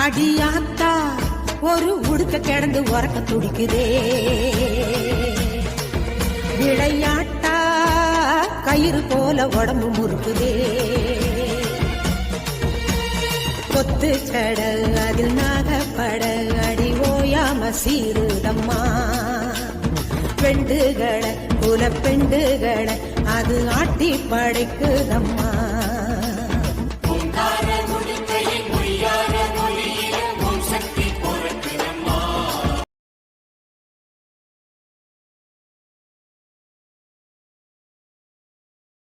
அடியாத்தா ஒரு உடுக்க கிடந்து உறக்க துடிக்குதே, விளையாட்டா கயிறு போல உடம்பு முறுக்குதே, கொத்து சட அதில் நாகப்பட அடி ஓயாம சீருதம்மா, பெண்டுகளை குல பெண்டுகளை அது ஆட்டி படைக்குதம்மா.